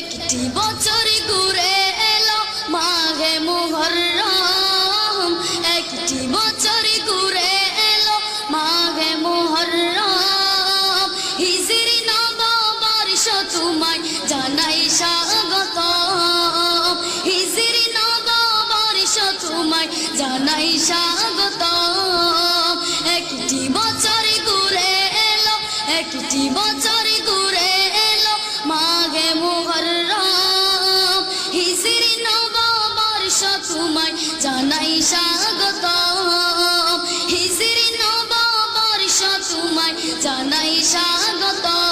একটি বছর ঘুরে এলো মাঘে মুহররম, একটি বছর ঘুরে এলো মাঘে মুহররম। হিজরি নববর্ষ তোমায় জানাই স্বাগতম, হিজরি নববর্ষ তোমায় জানাই স্বাগতম। একটি বছর ঘুরে এলো, একটি বছর ঘুরে এলো মাঘে মুহররম, হিজরি নববর্ষ তোমায় জানাই স্বাগতম, হিজরি নববর্ষ তোমায় জানাই স্বাগতম।